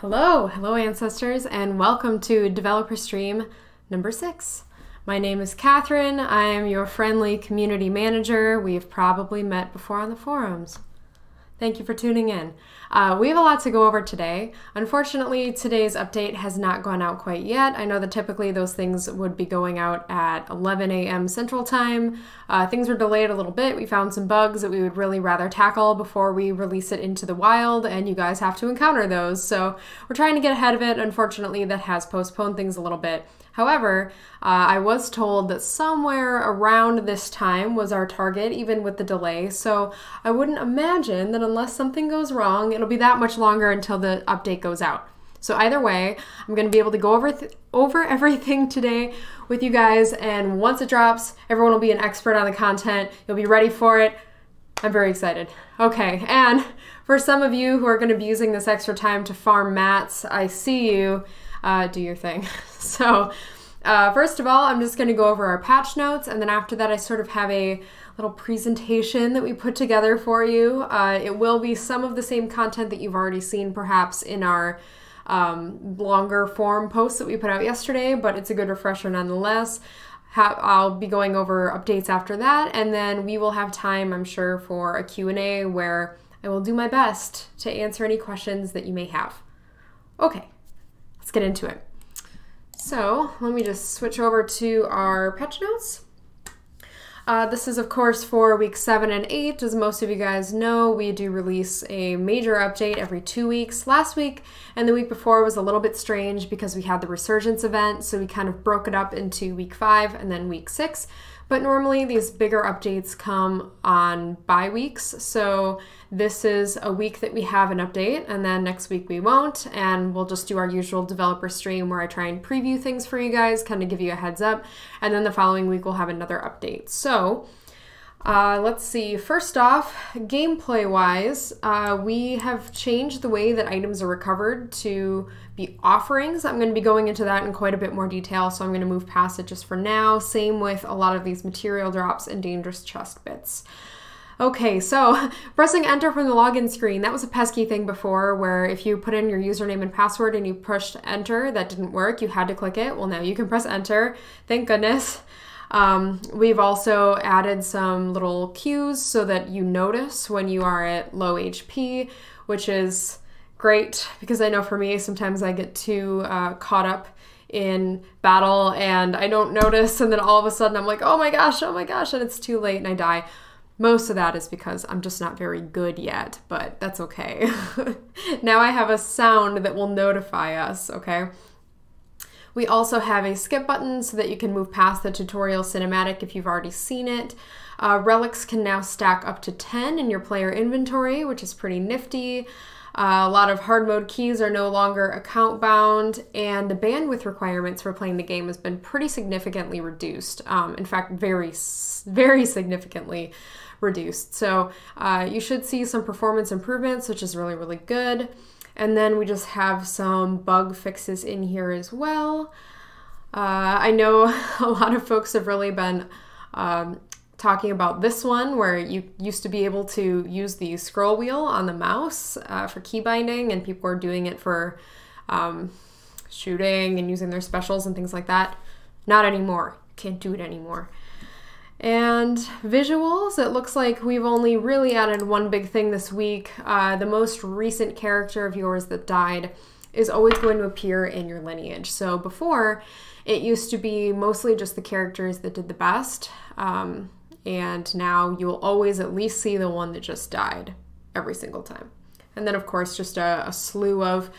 Hello ancestors, and welcome to Developer Stream number 6. My name is Catherine. I am your friendly community manager. We've probably met before on the forums. Thank you for tuning in. We have a lot to go over today. Unfortunately, today's update has not gone out quite yet. I know that typically those things would be going out at 11 a.m. Central Time. Things were delayed a little bit. We found some bugs that we would really rather tackle before we release it into the wild, and you guys have to encounter those. So we're trying to get ahead of it. Unfortunately, that has postponed things a little bit. However, I was told that somewhere around this time was our target, even with the delay, so I wouldn't imagine that unless something goes wrong, it'll be that much longer until the update goes out. So either way, I'm going to be able to go over everything today with you guys, and once it drops, everyone will be an expert on the content. You'll be ready for it. I'm very excited. Okay, and for some of you who are going to be using this extra time to farm mats, I see you. Do your thing. So first of all, I'm just going to go over our patch notes, and then after that I sort of have a little presentation that we put together for you. It will be some of the same content that you've already seen perhaps in our longer form posts that we put out yesterday, but it's a good refresher nonetheless. I'll be going over updates after that, and then we will have time, I'm sure, for a Q&A where I will do my best to answer any questions that you may have. Okay. Let's get into it. So let me just switch over to our patch notes. This is of course for week 7 and 8. As most of you guys know, we do release a major update every 2 weeks. Last week and the week before was a little bit strange because we had the Resurgence event, so we kind of broke it up into week 5 and then week 6. But normally these bigger updates come on bye weeks, so this is a week that we have an update, and then next week we won't, and we'll just do our usual developer stream where I try and preview things for you guys, kind of give you a heads up, and then the following week we'll have another update. So let's see, first off, gameplay-wise, we have changed the way that items are recovered to be offerings. I'm going to be going into that in quite a bit more detail, so I'm going to move past it just for now. Same with a lot of these material drops and dangerous chest bits. Okay, so pressing enter from the login screen, that was a pesky thing before where if you put in your username and password and you pushed enter, that didn't work, you had to click it. Well, now you can press enter, thank goodness. We've also added some little cues so that you notice when you are at low HP, which is great because I know for me sometimes I get too caught up in battle and I don't notice, and then all of a sudden I'm like, oh my gosh, and it's too late and I die. Most of that is because I'm just not very good yet, but that's okay. Now I have a sound that will notify us, okay? We also have a skip button so that you can move past the tutorial cinematic if you've already seen it. Relics can now stack up to 10 in your player inventory, which is pretty nifty. A lot of hard mode keys are no longer account bound, and the bandwidth requirements for playing the game has been pretty significantly reduced. In fact, very significantly reduced. So you should see some performance improvements, which is really, really good. And then we just have some bug fixes in here as well. I know a lot of folks have really been talking about this one where you used to be able to use the scroll wheel on the mouse for key binding, and people were doing it for shooting and using their specials and things like that. Not anymore. Can't do it anymore. And visuals, it looks like we've only really added one big thing this week. The most recent character of yours that died is always going to appear in your lineage. So before, it used to be mostly just the characters that did the best. And now you'll always at least see the one that just died every single time. And then of course, just a slew of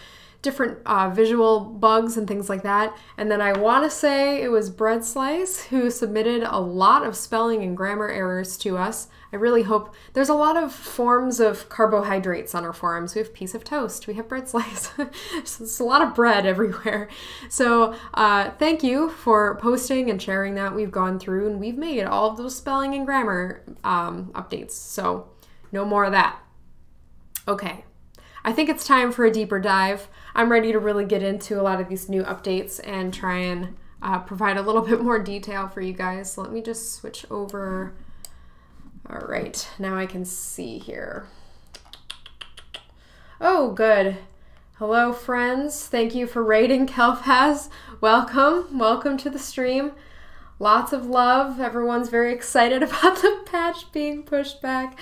different visual bugs and things like that. And then I want to say it was Bread Slice who submitted a lot of spelling and grammar errors to us. I really hope there's a lot of forms of carbohydrates on our forums. We have piece of toast, we have bread slice. There's a lot of bread everywhere. So thank you for posting and sharing that. We've gone through and we've made all of those spelling and grammar updates. So no more of that. Okay. I think it's time for a deeper dive. I'm ready to really get into a lot of these new updates and try and provide a little bit more detail for you guys. So let me just switch over. All right, now I can see here. Oh, good. Hello, friends. Thank you for raiding Kelpaz. Welcome to the stream. Lots of love. Everyone's very excited about the patch being pushed back.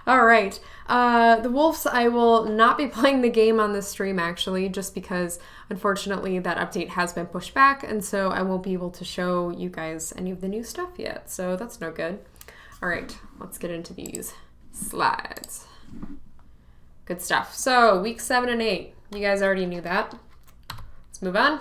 All right. The Wolves, I will not be playing the game on this stream, actually, just because, unfortunately, that update has been pushed back, and so I won't be able to show you guys any of the new stuff yet, so that's no good. All right, let's get into these slides. Good stuff. So, week 7 and 8. You guys already knew that. Let's move on.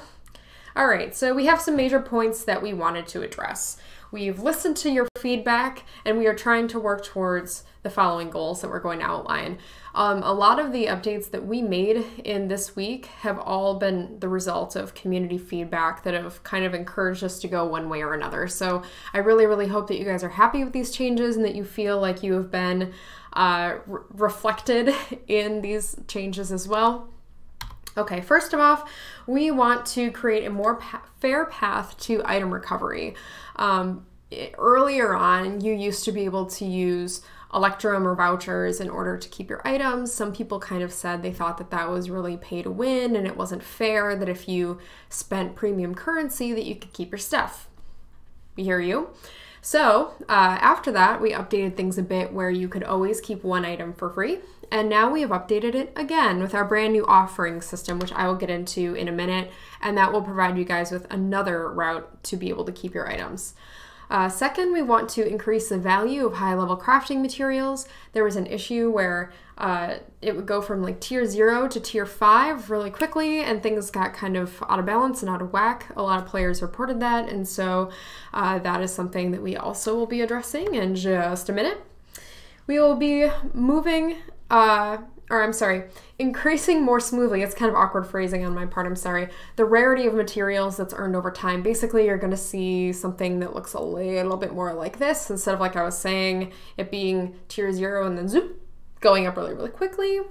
All right, so we have some major points that we wanted to address. We've listened to your feedback, and we are trying to work towards the following goals that we're going to outline. A lot of the updates that we made in this week have all been the result of community feedback that have kind of encouraged us to go one way or another. So I really hope that you guys are happy with these changes and that you feel like you have been reflected in these changes as well. Okay, first of all, we want to create a more fair path to item recovery. Earlier on, you used to be able to use Electrum or vouchers in order to keep your items. Some people kind of said they thought that that was really pay to win and it wasn't fair that if you spent premium currency that you could keep your stuff. We hear you. So after that, we updated things a bit where you could always keep one item for free. And now we have updated it again with our brand new offering system, which I will get into in a minute. And that will provide you guys with another route to be able to keep your items. Second, we want to increase the value of high-level crafting materials. There was an issue where it would go from like tier 0 to tier 5 really quickly, and things got kind of out of balance and out of whack. A lot of players reported that, and so that is something that we also will be addressing in just a minute. We will be increasing more smoothly, it's kind of awkward phrasing on my part, I'm sorry, the rarity of materials that's earned over time. Basically, you're going to see something that looks a little bit more like this, instead of, like I was saying, it being tier 0 and then zoop, going up really quickly.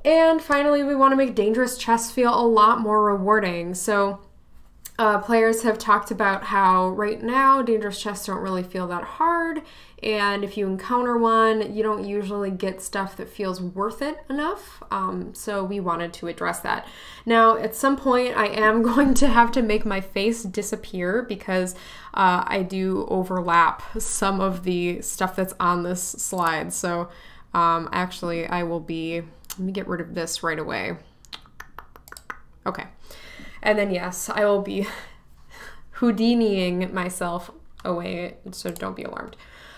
And finally, we want to make dangerous chests feel a lot more rewarding. So players have talked about how right now dangerous chests don't really feel that hard, and if you encounter one, you don't usually get stuff that feels worth it enough. So we wanted to address that. Now, at some point, I am going to have to make my face disappear because I do overlap some of the stuff that's on this slide. So actually, let me get rid of this right away. Okay. And then, yes, I will be Houdiniing myself away, so don't be alarmed.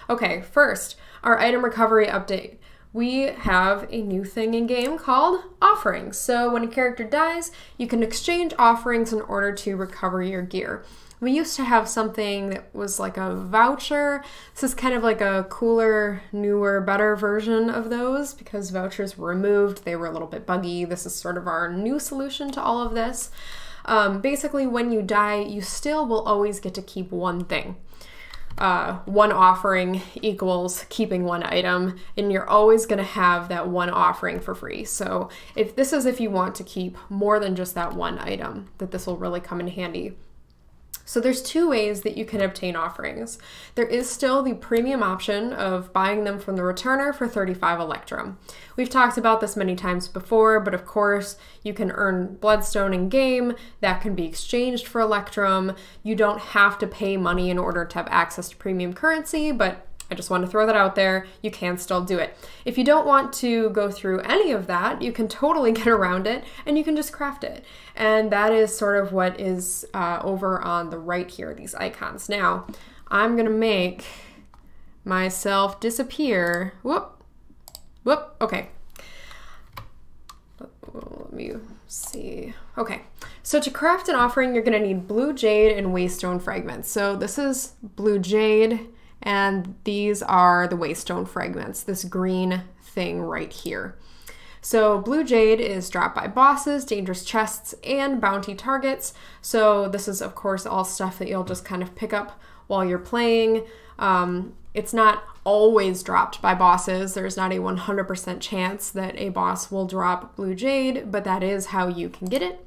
Okay, first, our item recovery update. We have a new thing in game called offerings. So when a character dies, you can exchange offerings in order to recover your gear. We used to have something that was like a voucher. This is kind of like a cooler, newer, better version of those because vouchers were removed. They were a little bit buggy. This is sort of our new solution to all of this. Basically, when you die, you still will always get to keep one thing. One offering equals keeping one item, and you're always going to have that one offering for free. So if you want to keep more than just that one item, that this will really come in handy. So there's two ways that you can obtain offerings. There is still the premium option of buying them from the returner for 35 Electrum. We've talked about this many times before, but of course you can earn Bloodstone in game, that can be exchanged for Electrum. You don't have to pay money in order to have access to premium currency, but I just want to throw that out there. You can still do it. If you don't want to go through any of that, you can totally get around it and you can just craft it. And that is sort of what is over on the right here, these icons. Now, I'm going to make myself disappear. Whoop, okay. Let me see. Okay, so to craft an offering, you're going to need blue jade and waystone fragments. So this is blue jade, and these are the waystone fragments, this green thing right here. So blue jade is dropped by bosses, dangerous chests, and bounty targets. So this is, of course, all stuff that you'll just kind of pick up while you're playing. It's not always dropped by bosses. There's not a 100% chance that a boss will drop blue jade, but that is how you can get it.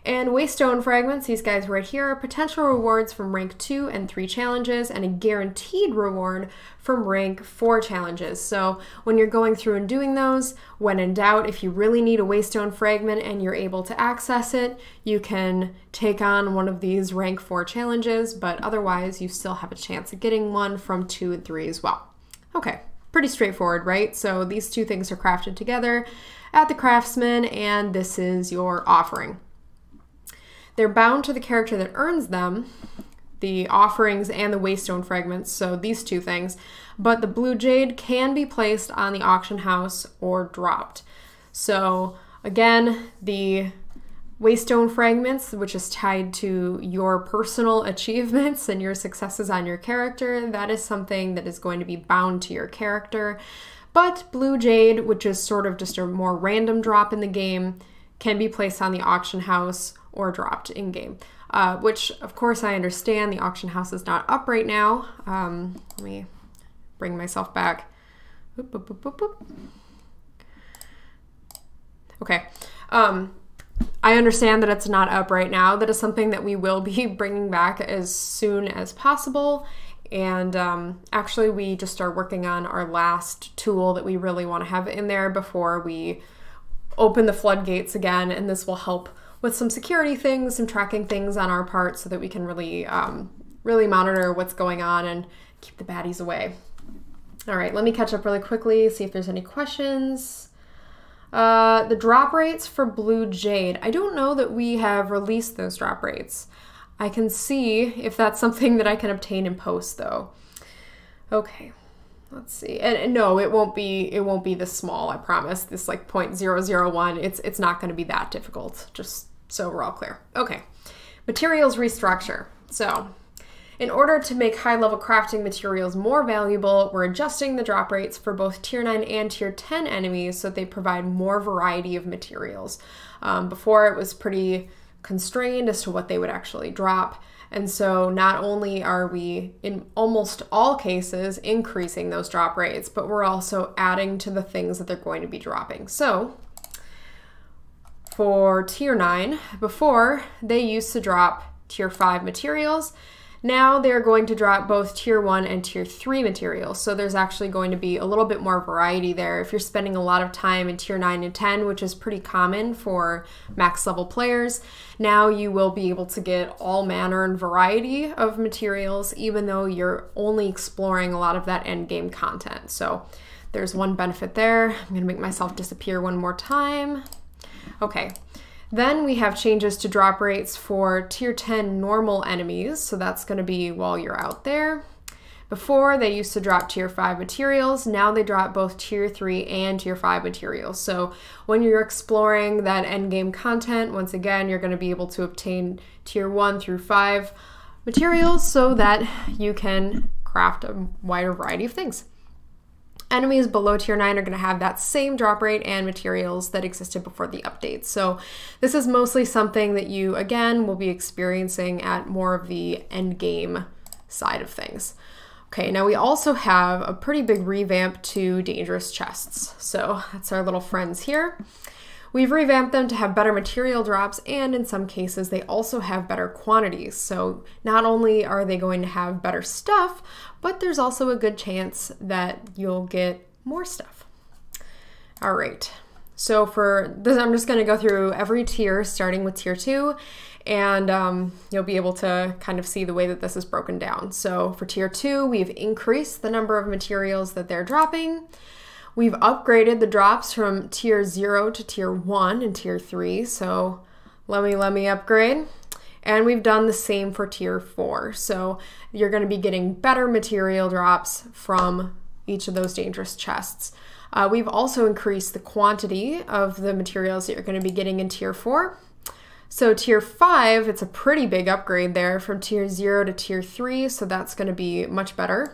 And Waystone fragments, these guys right here, are potential rewards from rank 2 and 3 challenges and a guaranteed reward from rank 4 challenges. So when you're going through and doing those, when in doubt, if you really need a Waystone fragment and you're able to access it, you can take on one of these rank 4 challenges, but otherwise you still have a chance of getting one from 2 and 3 as well. Okay, pretty straightforward, right? So these two things are crafted together at the craftsman, and this is your offering. They're bound to the character that earns them, the offerings and the Waystone fragments, so these two things, but the blue jade can be placed on the auction house or dropped. So again, the Waystone fragments, which is tied to your personal achievements and your successes on your character, that is something that is going to be bound to your character. But blue jade, which is sort of just a more random drop in the game, can be placed on the auction house or dropped in-game, which of course I understand the auction house is not up right now. Let me bring myself back. Boop, boop, boop, boop, boop. Okay. I understand that it's not up right now. That is something that we will be bringing back as soon as possible. And actually, we just are working on our last tool that we really want to have in there before we open the floodgates again. And this will help with some security things, some tracking things on our part so that we can really, really monitor what's going on and keep the baddies away. All right, let me catch up really quickly, see if there's any questions. The drop rates for blue jade. I don't know that we have released those drop rates. I can see if that's something that I can obtain in post though. Okay, let's see. And no, it won't be this small, I promise. This like 0.001, it's not going to be that difficult, just so we're all clear. Okay, materials restructure. So in order to make high-level crafting materials more valuable, we're adjusting the drop rates for both tier 9 and tier 10 enemies so that they provide more variety of materials. Before it was pretty constrained as to what they would actually drop. And so not only are we, in almost all cases, increasing those drop rates, but we're also adding to the things that they're going to be dropping. So for tier 9, before they used to drop tier 5 materials. Now they're going to drop both tier 1 and tier 3 materials. So there's actually going to be a little bit more variety there. If you're spending a lot of time in tier 9 and 10, which is pretty common for max level players, now you will be able to get all manner and variety of materials, even though you're only exploring a lot of that end game content. So there's one benefit there. I'm gonna make myself disappear one more time. Okay. Then we have changes to drop rates for tier 10 normal enemies. So that's going to be while you're out there. Before, they used to drop tier 5 materials. Now they drop both tier 3 and tier 5 materials. So when you're exploring that endgame content, once again, you're going to be able to obtain tier 1 through 5 materials so that you can craft a wider variety of things. Enemies below tier 9 are going to have that same drop rate and materials that existed before the update. So this is mostly something that you, again, will be experiencing at more of the end game side of things. Okay, now we also have a pretty big revamp to dangerous chests. So that's our little friends here. We've revamped them to have better material drops, and in some cases they also have better quantities. So not only are they going to have better stuff, but there's also a good chance that you'll get more stuff. All right, so for this, I'm just going to go through every tier, starting with tier 2, and you'll be able to kind of see the way that this is broken down. So for tier 2, we've increased the number of materials that they're dropping. We've upgraded the drops from tier 0 to tier 1 and tier 3, so let me upgrade. And we've done the same for tier 4, so you're going to be getting better material drops from each of those dangerous chests. We've also increased the quantity of the materials that you're going to be getting in tier 4. So tier 5, it's a pretty big upgrade there from tier 0 to tier 3, so that's going to be much better.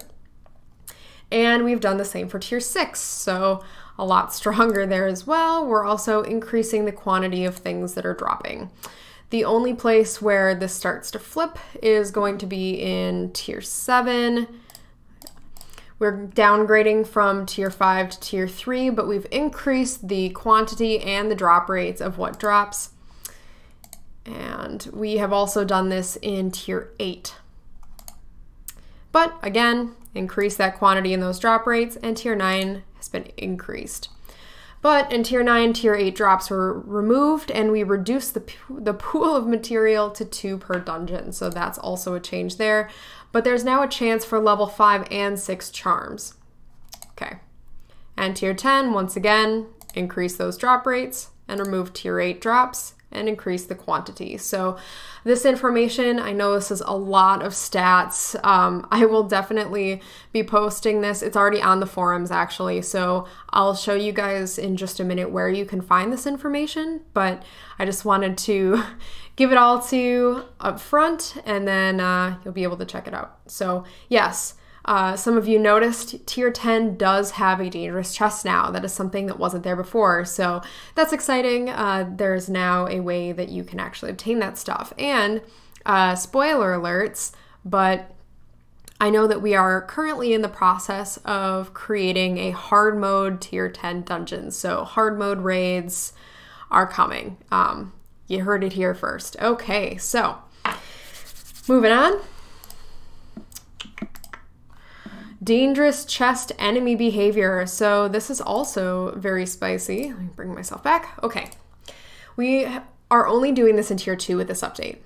And we've done the same for tier 6, so a lot stronger there as well. We're also increasing the quantity of things that are dropping. The only place where this starts to flip is going to be in tier 7. We're downgrading from tier 5 to tier 3, but we've increased the quantity and the drop rates of what drops. And we have also done this in tier 8. But again, increase that quantity in those drop rates, and tier 9 has been increased. But in tier 9, tier 8 drops were removed, and we reduced the pool of material to 2 per dungeon. So that's also a change there. But there's now a chance for level 5 and 6 charms. Okay. And tier 10, once again, increase those drop rates and remove tier 8 drops and increase the quantity. So this information, I know this is a lot of stats. I will definitely be posting this. It's already on the forums actually. So I'll show you guys in just a minute where you can find this information, but I just wanted to give it all to you up front, and then you'll be able to check it out. So yes, some of you noticed tier 10 does have a dangerous chest now. That is something that wasn't there before, so that's exciting. There's now a way that you can actually obtain that stuff. And spoiler alerts, but I know that we are currently in the process of creating a hard mode tier 10 dungeon. So hard mode raids are coming. You heard it here first. Okay, so moving on. Dangerous chest enemy behavior. So this is also very spicy. Let me bring myself back. Okay. We are only doing this in tier 2 with this update.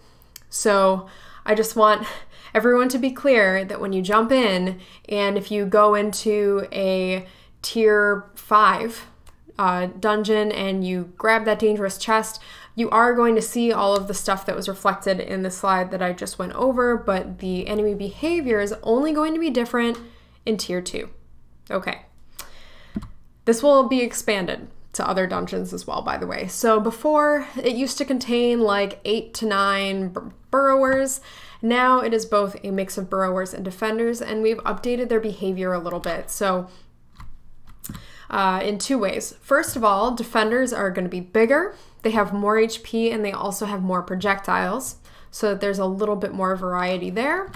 So I just want everyone to be clear that when you jump in, and if you go into a tier 5 dungeon and you grab that dangerous chest, you are going to see all of the stuff that was reflected in the slide that I just went over, but the enemy behavior is only going to be different in tier 2. Okay. This will be expanded to other dungeons as well, by the way. So before, it used to contain like 8 to 9 burrowers. Now it is both a mix of burrowers and defenders, and we've updated their behavior a little bit. So in 2 ways. First of all, defenders are going to be bigger. They have more HP, and they also have more projectiles. So there's a little bit more variety there.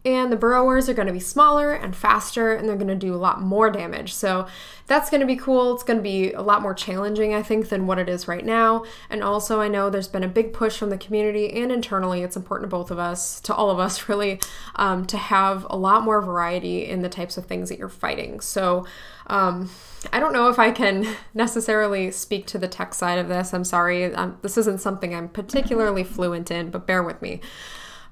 And the burrowers are going to be smaller and faster, and they're going to do a lot more damage. So that's going to be cool. It's going to be a lot more challenging, I think, than what it is right now. And also, I know there's been a big push from the community and internally. It's important to both of us, to all of us really, to have a lot more variety in the types of things that you're fighting. So I don't know if I can necessarily speak to the tech side of this. I'm sorry. This isn't something I'm particularly fluent in, but bear with me.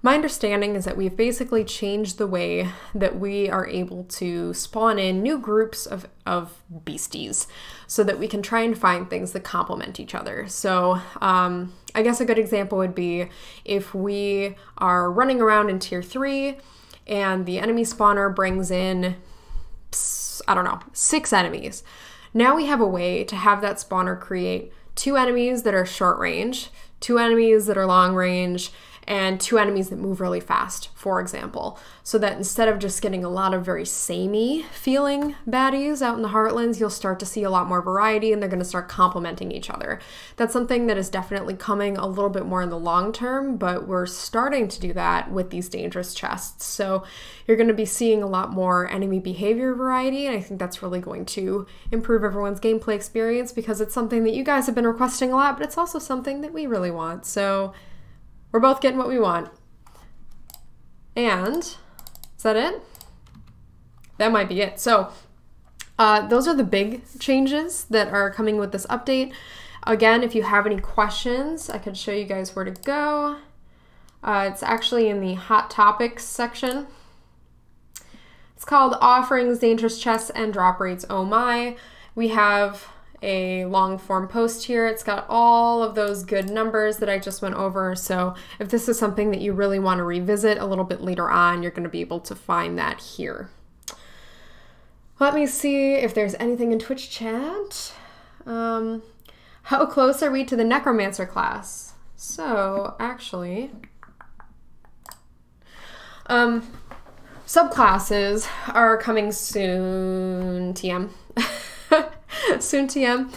My understanding is that we've basically changed the way that we are able to spawn in new groups of beasties so that we can try and find things that complement each other. So I guess a good example would be if we are running around in tier 3 and the enemy spawner brings in, I don't know, 6 enemies. Now we have a way to have that spawner create 2 enemies that are short range, 2 enemies that are long range, and 2 enemies that move really fast, for example. So that instead of just getting a lot of very samey feeling baddies out in the Heartlands, you'll start to see a lot more variety, and they're going to start complementing each other. That's something that is definitely coming a little bit more in the long term, but we're starting to do that with these dangerous chests. So you're going to be seeing a lot more enemy behavior variety, and I think that's really going to improve everyone's gameplay experience because it's something that you guys have been requesting a lot, but it's also something that we really want. So we're both getting what we want. And is that it? That might be it. So those are the big changes that are coming with this update. Again, if you have any questions, I could show you guys where to go. It's actually in the Hot Topics section. It's called Offerings, Dangerous Chests, and Drop Rates. Oh my. We have a long form post here. It's got all of those good numbers that I just went over. So if this is something that you really want to revisit a little bit later on, you're going to be able to find that here. Let me see if there's anything in Twitch chat. How close are we to the Necromancer class? So actually, subclasses are coming soon, TM. Soon TM.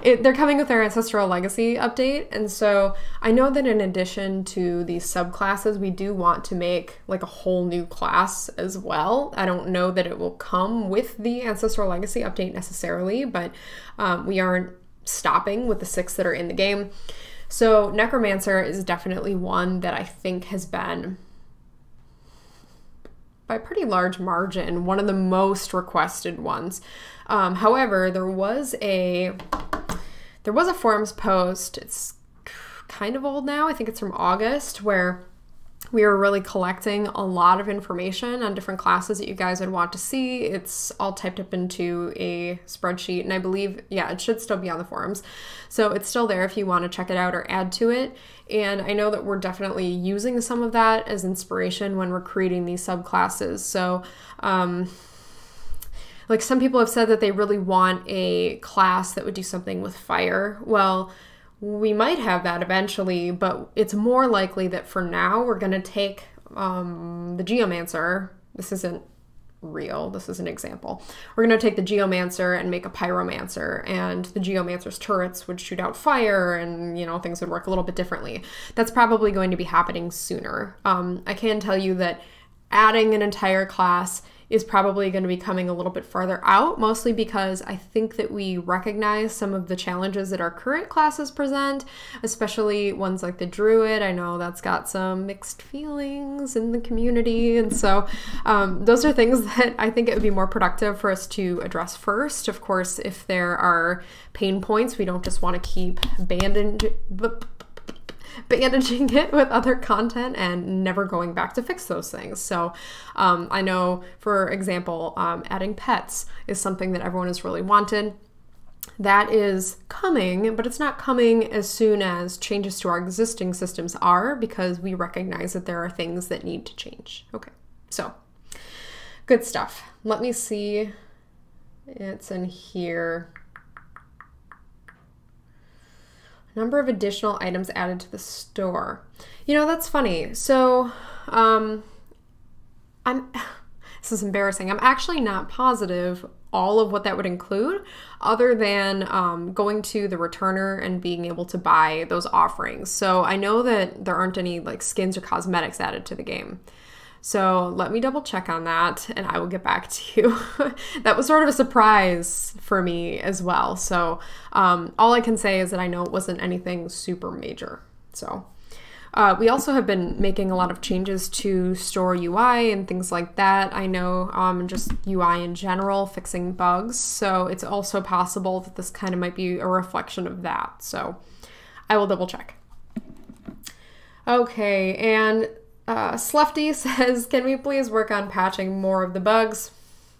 They're coming with their Ancestral Legacy update, and so I know that in addition to these subclasses, we do want to make like a whole new class as well. I don't know that it will come with the Ancestral Legacy update necessarily, but we aren't stopping with the 6 that are in the game. So Necromancer is definitely one that I think has been, by a pretty large margin, one of the most requested ones. However, there was a forums post, it's kind of old now, I think it's from August, where we were really collecting a lot of information on different classes that you guys would want to see. It's all typed up into a spreadsheet, and I believe, yeah, it should still be on the forums. So it's still there if you want to check it out or add to it. And I know that we're definitely using some of that as inspiration when we're creating these subclasses. So, like some people have said that they really want a class that would do something with fire. Well, we might have that eventually, but it's more likely that for now we're going to take the Geomancer. This isn't real. This is an example. We're going to take the Geomancer and make a Pyromancer, and the Geomancer's turrets would shoot out fire, and, you know, things would work a little bit differently. That's probably going to be happening sooner. I can tell you that adding an entire class is probably going to be coming a little bit farther out, mostly because I think that we recognize some of the challenges that our current classes present, especially ones like the Druid. I know that's got some mixed feelings in the community, and so those are things that I think it would be more productive for us to address first. Of course, if there are pain points, we don't just want to keep bandaging it with other content and never going back to fix those things. So I know, for example, adding pets is something that everyone has really wanted. That is coming, but it's not coming as soon as changes to our existing systems are, because we recognize that there are things that need to change. Okay, so good stuff. Let me see. It's in here. Number of additional items added to the store. You know, that's funny. So, this is embarrassing. I'm actually not positive all of what that would include, other than going to the returner and being able to buy those offerings. So I know that there aren't any like skins or cosmetics added to the game. So let me double check on that and I will get back to you. That was sort of a surprise for me as well. So all I can say is that I know it wasn't anything super major. So we also have been making a lot of changes to store UI and things like that. I know just UI in general, fixing bugs. So it's also possible that this kind of might be a reflection of that. So I will double check. Okay, and Slufty says, can we please work on patching more of the bugs?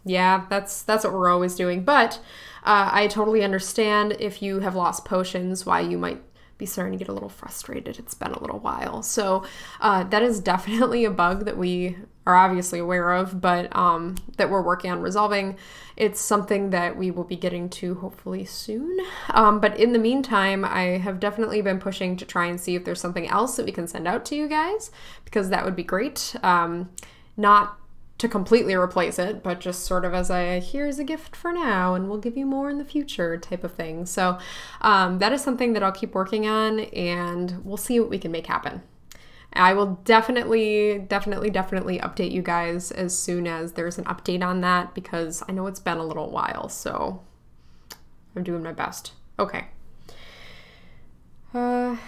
Yeah, that's what we're always doing. But I totally understand if you have lost potions, why you might be starting to get a little frustrated. It's been a little while. So that is definitely a bug that we are obviously aware of, but that we're working on resolving. It's something that we will be getting to hopefully soon. But in the meantime, I have definitely been pushing to try and see if there's something else that we can send out to you guys, because that would be great. Not to completely replace it, but just sort of as a, here's a gift for now and we'll give you more in the future type of thing. So that is something that I'll keep working on, and we'll see what we can make happen. I will definitely update you guys as soon as there's an update on that, because I know it's been a little while, so I'm doing my best. Okay. Let's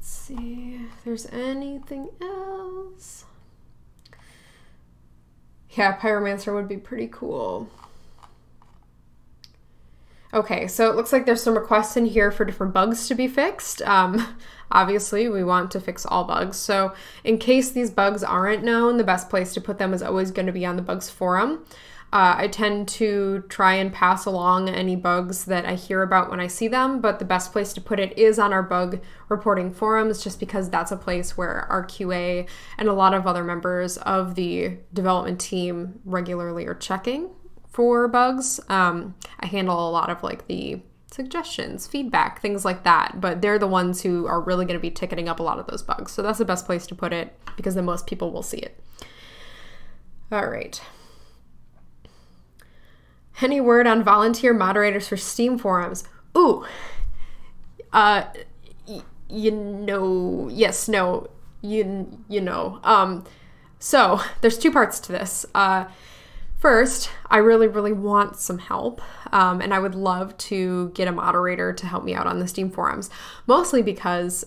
see if there's anything else. Yeah, Pyromancer would be pretty cool. Okay, so it looks like there's some requests in here for different bugs to be fixed. Obviously, we want to fix all bugs. So in case these bugs aren't known, the best place to put them is always going to be on the bugs forum. I tend to try and pass along any bugs that I hear about when I see them, but the best place to put it is on our bug reporting forums, just because that's a place where our QA and a lot of other members of the development team regularly are checking for bugs. I handle a lot of like the suggestions, feedback, things like that, but they're the ones who are really going to be ticketing up a lot of those bugs. So that's the best place to put it, because then most people will see it. All right. Any word on volunteer moderators for Steam forums? Ooh, you know, yes, no, you know. So there's two parts to this. First, I really, really want some help, and I would love to get a moderator to help me out on the Steam forums, mostly because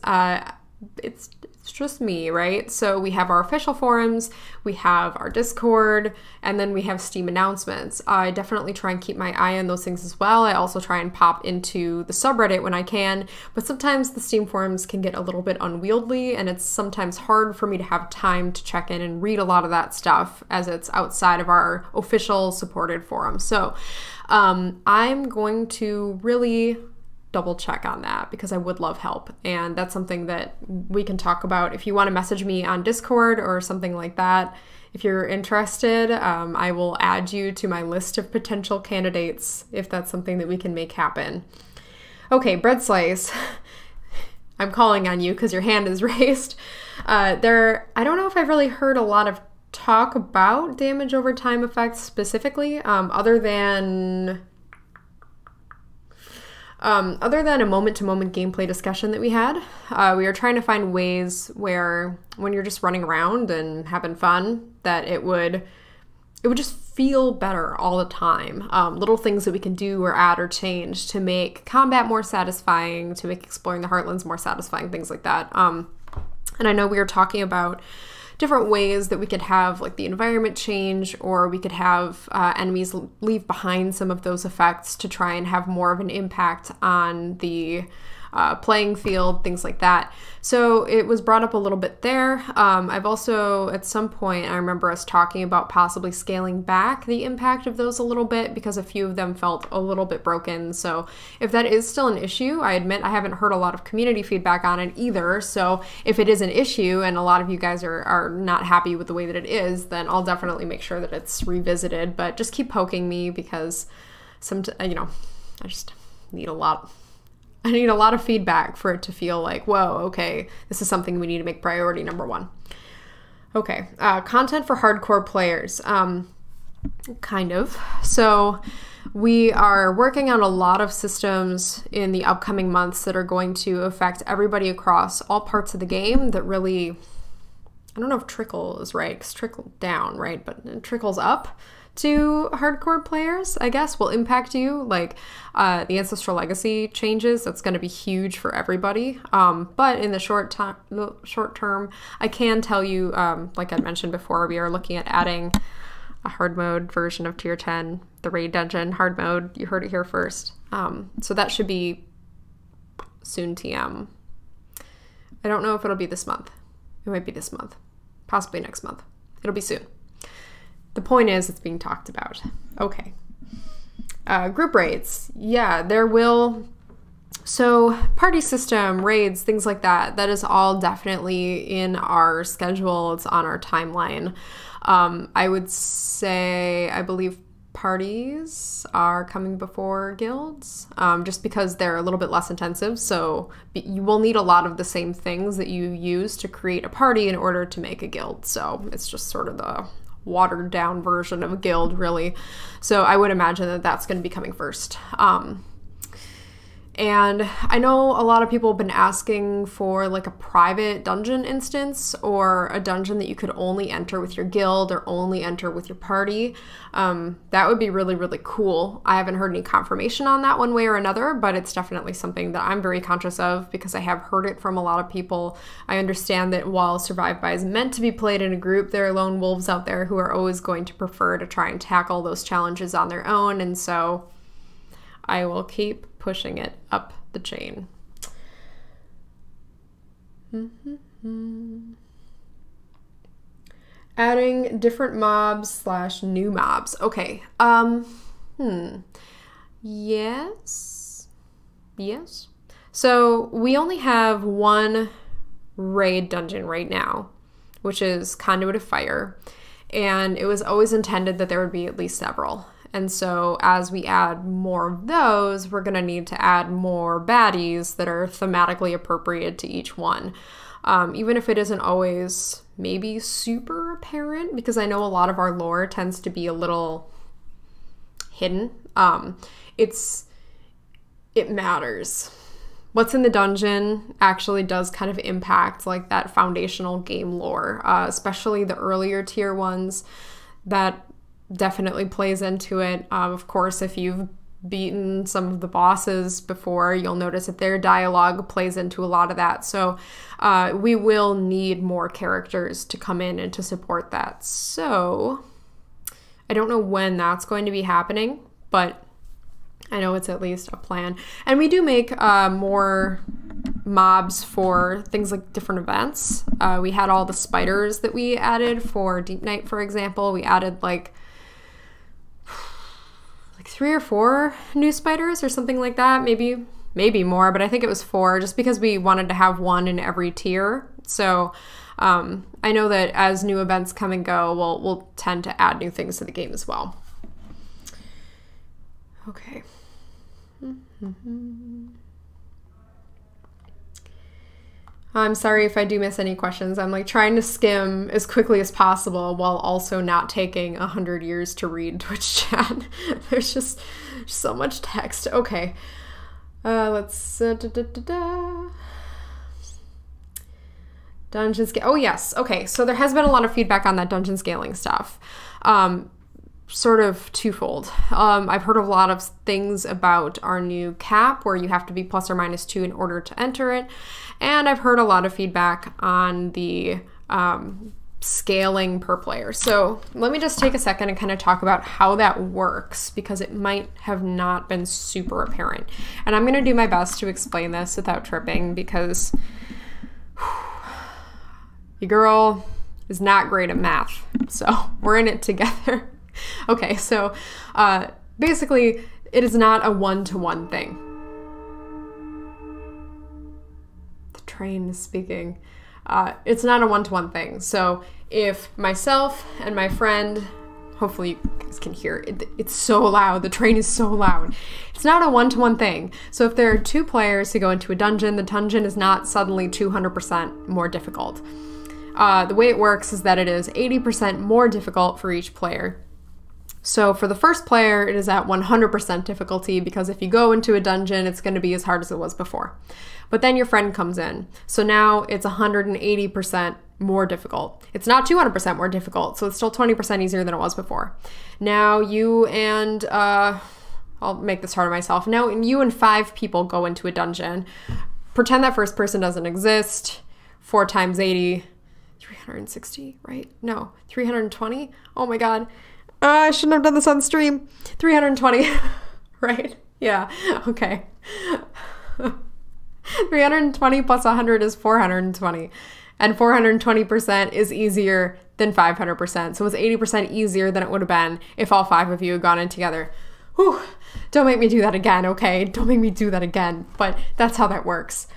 it's just me, right? So we have our official forums, we have our Discord, and then we have Steam announcements. I definitely try and keep my eye on those things as well. I also try and pop into the subreddit when I can, but sometimes the Steam forums can get a little bit unwieldy, and it's sometimes hard for me to have time to check in and read a lot of that stuff as it's outside of our official supported forum. So I'm going to really double check on that because I would love help, and that's something that we can talk about. If you want to message me on Discord or something like that, if you're interested, I will add you to my list of potential candidates if that's something that we can make happen. Okay, Bread Slice. I'm calling on you because your hand is raised. I don't know if I've really heard a lot of talk about damage over time effects specifically, other than a moment-to-moment gameplay discussion that we had. We were trying to find ways where when you're just running around and having fun, that it would just feel better all the time. Little things that we can do or add or change to make combat more satisfying, to make exploring the Heartlands more satisfying, things like that. And I know we were talking about different ways that we could have like the environment change, or we could have enemies leave behind some of those effects to try and have more of an impact on the playing field, things like that. So it was brought up a little bit there. I've also, at some point, I remember us talking about possibly scaling back the impact of those a little bit because a few of them felt a little bit broken. So if that is still an issue, I admit I haven't heard a lot of community feedback on it either. So if it is an issue and a lot of you guys are not happy with the way that it is, then I'll definitely make sure that it's revisited. But just keep poking me because I just need a lot. I need a lot of feedback for it to feel like, whoa, okay, this is something we need to make priority number one. Okay, content for hardcore players. Kind of. So we are working on a lot of systems in the upcoming months that are going to affect everybody across all parts of the game that really, I don't know if trickle is right, because trickle down, right? But it trickles up to hardcore players, I guess, will impact you. Like the Ancestral Legacy changes, that's going to be huge for everybody. But in the short term, I can tell you, like I mentioned before, we are looking at adding a hard mode version of Tier 10, the Raid Dungeon hard mode. You heard it here first. So that should be soon TM. I don't know if it'll be this month. It might be this month, possibly next month. It'll be soon. The point is, it's being talked about. Okay. Group raids. Yeah, there will. So party system, raids, things like that, that is all definitely in our schedule. It's on our timeline. I would say, I believe parties are coming before guilds, just because they're a little bit less intensive. So you will need a lot of the same things that you use to create a party in order to make a guild. So it's just sort of the watered down version of a guild, really. So I would imagine that that's going to be coming first. And I know a lot of people have been asking for like a private dungeon instance, or a dungeon that you could only enter with your guild or only enter with your party. That would be really, really cool. I haven't heard any confirmation on that one way or another, but it's definitely something that I'm very conscious of because I have heard it from a lot of people. I understand that while Survive By is meant to be played in a group, there are lone wolves out there who are always going to prefer to try and tackle those challenges on their own, and so I will keep pushing it up the chain. Adding different mobs / new mobs. Okay. Yes. So we only have one raid dungeon right now, which is Conduit of Fire, and it was always intended that there would be at least several. And so as we add more of those, we're going to need to add more baddies that are thematically appropriate to each one. Even if it isn't always maybe super apparent, because I know a lot of our lore tends to be a little hidden. It matters. What's in the dungeon actually does kind of impact like that foundational game lore, especially the earlier tier ones that definitely plays into it. Of course, if you've beaten some of the bosses before, you'll notice that their dialogue plays into a lot of that. So we will need more characters to come in and to support that. So I don't know when that's going to be happening, but I know it's at least a plan. And we do make more mobs for things like different events. We had all the spiders that we added for Deep Night, for example. We added like 3 or 4 new spiders or something like that. Maybe more, but I think it was 4, just because we wanted to have one in every tier. So I know that as new events come and go, we'll tend to add new things to the game as well. Okay. I'm sorry if I do miss any questions. I'm like trying to skim as quickly as possible while also not taking 100 years to read Twitch chat. There's just so much text. Okay. Let's dungeon scale. Oh yes. Okay. So there has been a lot of feedback on that dungeon scaling stuff. Sort of twofold. I've heard a lot of things about our new cap where you have to be plus or minus 2 in order to enter it. And I've heard a lot of feedback on the scaling per player. So let me just take a second and kind of talk about how that works, because it might have not been super apparent. And I'm going to do my best to explain this without tripping, because your girl is not great at math. So we're in it together. Okay, so basically it is not a one-to-one thing. The train is speaking. It's not a one-to-one thing. So if myself and my friend, hopefully you guys can hear it, it's so loud, the train is so loud. It's not a one-to-one thing. So if there are 2 players who go into a dungeon, the dungeon is not suddenly 200% more difficult. The way it works is that it is 80% more difficult for each player. So for the first player, it is at 100% difficulty, because if you go into a dungeon, it's going to be as hard as it was before. But then your friend comes in. So now it's 180% more difficult. It's not 200% more difficult, so it's still 20% easier than it was before. Now you and, I'll make this hard on myself. Now you and 5 people go into a dungeon. Pretend that first person doesn't exist. 4 times 80, 360, right? No, 320? Oh my God. I shouldn't have done this on stream. 320, right? Yeah, okay. 320 plus 100 is 420. And 420% is easier than 500%. So it's 80% easier than it would have been if all 5 of you had gone in together. Whew, don't make me do that again, okay? Don't make me do that again. But that's how that works.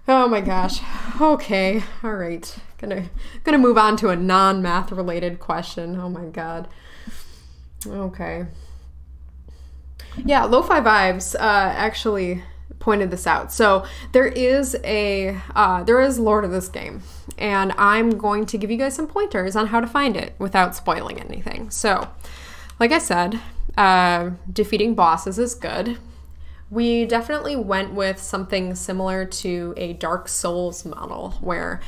Oh my gosh. Okay, all right. Gonna move on to a non-math related question. Oh my God. Okay. Yeah, Lo-Fi Vibes actually pointed this out. So there is lore to this game, and I'm going to give you guys some pointers on how to find it without spoiling anything. So, like I said, defeating bosses is good. We definitely went with something similar to a Dark Souls model, where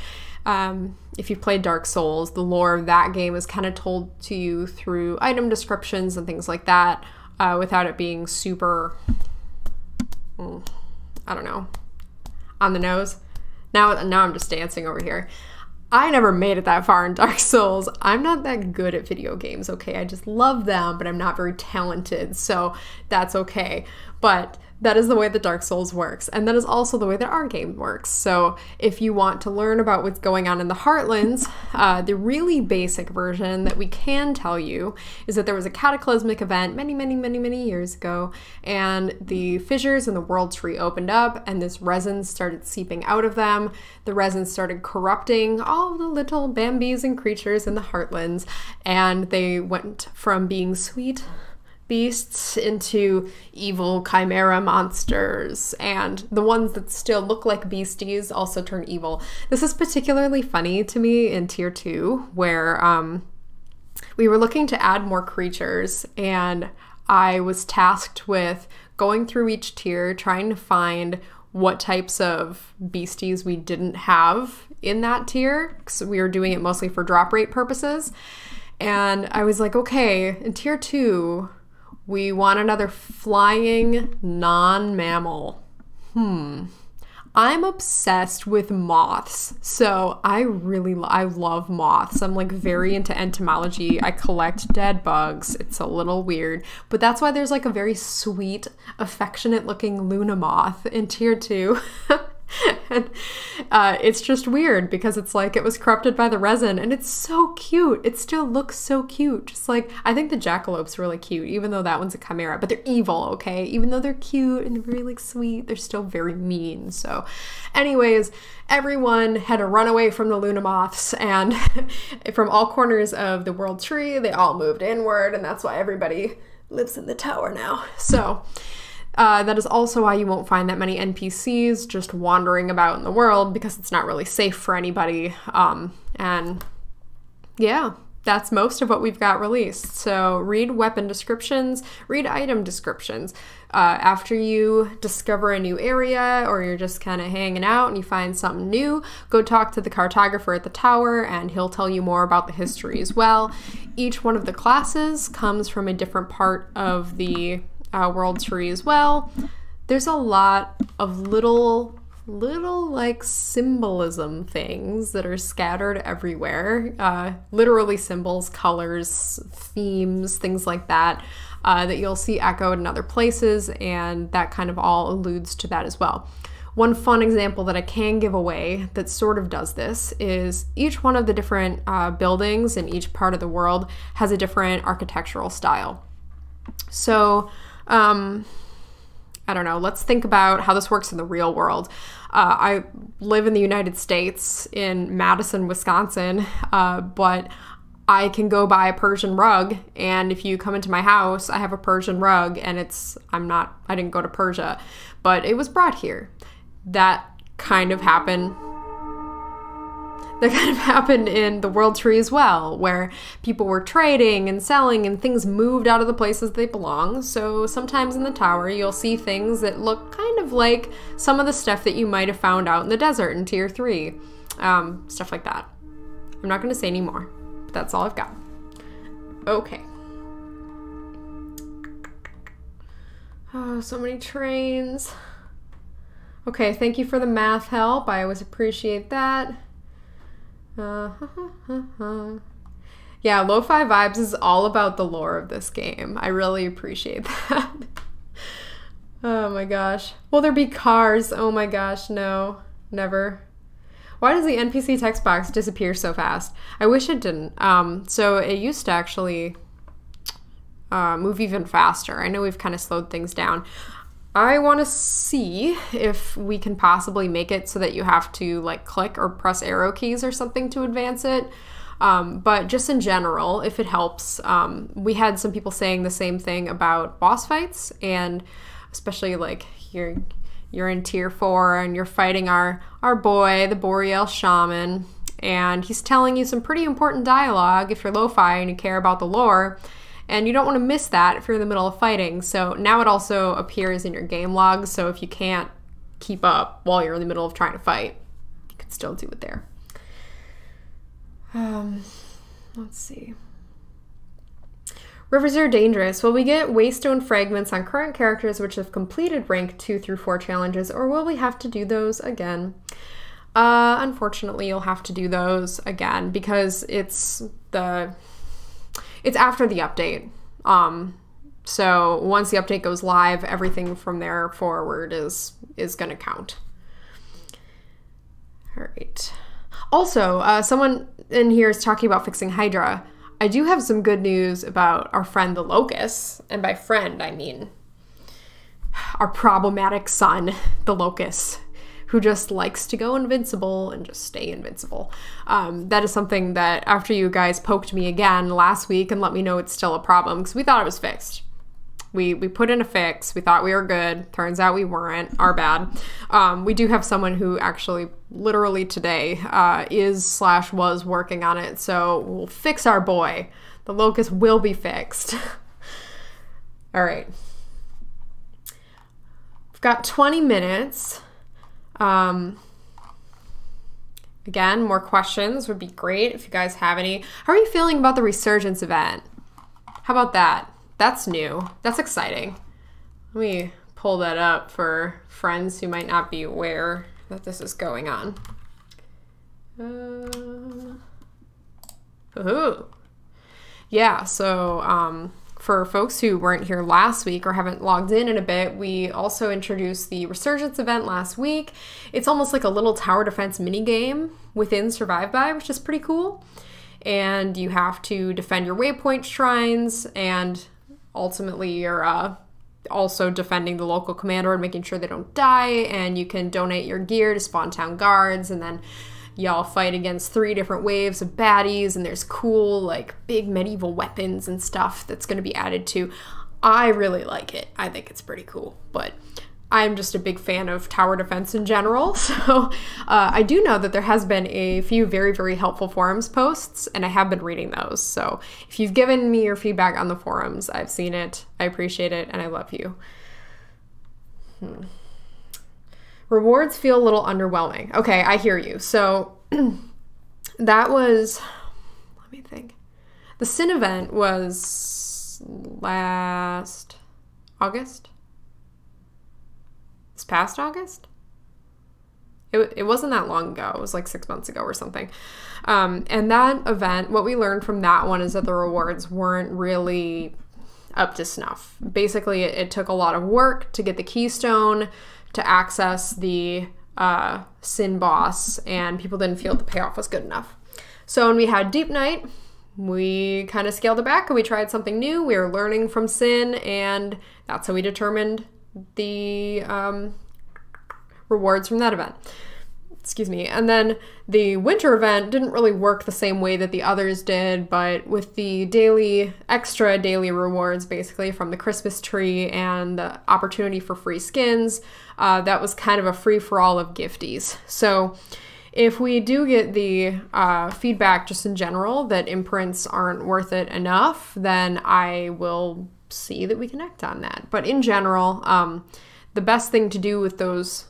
if you've played Dark Souls, the lore of that game is kind of told to you through item descriptions and things like that, without it being super, I don't know, on the nose. Now I'm just dancing over here. I never made it that far in Dark Souls. I'm not that good at video games, okay? I just love them, but I'm not very talented, so that's okay. But that is the way that Dark Souls works, and that is also the way that our game works. So if you want to learn about what's going on in the Heartlands, the really basic version that we can tell you is that there was a cataclysmic event many years ago, and the fissures in the world tree opened up, and this resin started seeping out of them. The resin started corrupting all the little Bambis and creatures in the Heartlands, and they went from being sweet beasts into evil chimera monsters, and the ones that still look like beasties also turn evil. This is particularly funny to me in tier 2, where we were looking to add more creatures, and I was tasked with going through each tier trying to find what types of beasties we didn't have in that tier, because we were doing it mostly for drop rate purposes. And I was like, okay, in tier 2, we want another flying non-mammal. I'm obsessed with moths, so I love moths. I'm like very into entomology. I collect dead bugs. It's a little weird, but that's why there's like a very sweet, affectionate looking Luna moth in tier 2. And it's just weird because it's like it was corrupted by the resin, and it's so cute. It still looks so cute. Just like, I think the jackalopes really cute, even though that one's a chimera, but they're evil, okay? Even though they're cute and very like sweet, they're still very mean. So anyways, everyone had to run away from the Luna moths, and from all corners of the world tree, they all moved inward, and that's why everybody lives in the tower now. So that is also why you won't find that many NPCs just wandering about in the world, because it's not really safe for anybody. And yeah, that's most of what we've got released. So read weapon descriptions, read item descriptions. After you discover a new area, or you're just kind of hanging out and you find something new, go talk to the cartographer at the tower and he'll tell you more about the history as well. Each one of the classes comes from a different part of the world tree as well. There's a lot of little like symbolism things that are scattered everywhere. Literally symbols, colors, themes, things like that, that you'll see echoed in other places, and that kind of all alludes to that as well. One fun example that I can give away that sort of does this is each one of the different buildings in each part of the world has a different architectural style. So I don't know, let's think about how this works in the real world. I live in the United States in Madison, Wisconsin, but I can go buy a Persian rug, and if you come into my house, I have a Persian rug, and I didn't go to Persia, but it was brought here. That kind of happened in the world tree as well, where people were trading and selling and things moved out of the places they belong. So sometimes in the tower, you'll see things that look kind of like some of the stuff that you might have found out in the desert in tier 3. Stuff like that. I'm not going to say any more, but that's all I've got. Okay. Oh, so many trains. Okay, thank you for the math help. I always appreciate that. Yeah, Lo-Fi Vibes is all about the lore of this game. I really appreciate that. Oh my gosh. Will there be cars? Oh my gosh, no. Never. Why does the NPC text box disappear so fast? I wish it didn't. So it used to actually move even faster. I know we've kind of slowed things down. I want to see if we can possibly make it so that you have to like click or press arrow keys or something to advance it. But just in general, if it helps, we had some people saying the same thing about boss fights, and especially like you're in tier 4 and you're fighting our boy, the Boreal Shaman, and he's telling you some pretty important dialogue if you're lo-fi and you care about the lore. And you don't want to miss that if you're in the middle of fighting. So now it also appears in your game logs. So if you can't keep up while you're in the middle of trying to fight, you can still do it there. Let's see. Rivers are dangerous. Will we get waystone fragments on current characters which have completed rank 2 through 4 challenges, or will we have to do those again? Unfortunately, you'll have to do those again because it's after the update. So once the update goes live, everything from there forward is going to count. All right. Also, someone in here is talking about fixing Hydra. I do have some good news about our friend the Locust. And by friend, I mean our problematic son, the Locust, who just likes to go invincible and just stay invincible. That is something that after you guys poked me again last week and let me know it's still a problem, because we thought it was fixed. We put in a fix. We thought we were good. Turns out we weren't. Our bad. We do have someone who actually literally today was working on it. So we'll fix our boy. The Locust will be fixed. All right. We've got 20 minutes. Again, more questions would be great if you guys have any. How are you feeling about the Resurgence event? How about that? That's new. That's exciting. Let me pull that up for friends who might not be aware that this is going on. Yeah, so for folks who weren't here last week or haven't logged in a bit, we also introduced the Resurgence event last week. It's almost like a little tower defense mini game within Survive By, which is pretty cool. And you have to defend your waypoint shrines, and ultimately you're also defending the local commander and making sure they don't die, and you can donate your gear to spawn town guards, and then y'all fight against 3 different waves of baddies, and there's cool, like, big medieval weapons and stuff that's going to be added to. I really like it. I think it's pretty cool, but I'm just a big fan of tower defense in general, so I do know that there has been a few very, very helpful forums posts, and I have been reading those, so if you've given me your feedback on the forums, I've seen it, I appreciate it, and I love you. Rewards feel a little underwhelming. Okay, I hear you. So that was, let me think. The Sin event was last August? This past August? It wasn't that long ago. It was like 6 months ago or something. And that event, what we learned from that one is that the rewards weren't really up to snuff. Basically, it took a lot of work to get the keystone, to access the Sin boss, and people didn't feel the payoff was good enough. So when we had Deep Night, we kind of scaled it back and we tried something new. We were learning from Sin, and that's how we determined the rewards from that event. Excuse me. And then the winter event didn't really work the same way that the others did, but with the extra daily rewards, basically from the Christmas tree and the opportunity for free skins, that was kind of a free-for-all of gifties. So if we do get the feedback just in general that imprints aren't worth it enough, then I will see that we can act on that. But in general, the best thing to do with those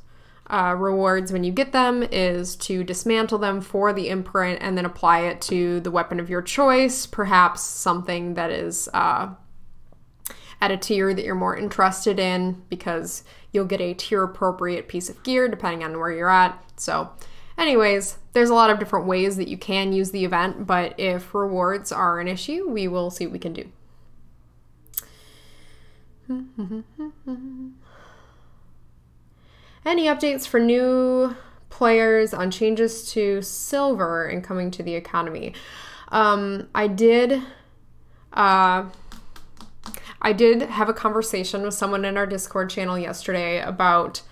rewards when you get them is to dismantle them for the imprint and then apply it to the weapon of your choice, perhaps something that is at a tier that you're more interested in, because you'll get a tier appropriate piece of gear depending on where you're at. So anyways, there's a lot of different ways that you can use the event, but if rewards are an issue, we will see what we can do. Any updates for new players on changes to silver and coming to the economy? I did have a conversation with someone in our Discord channel yesterday about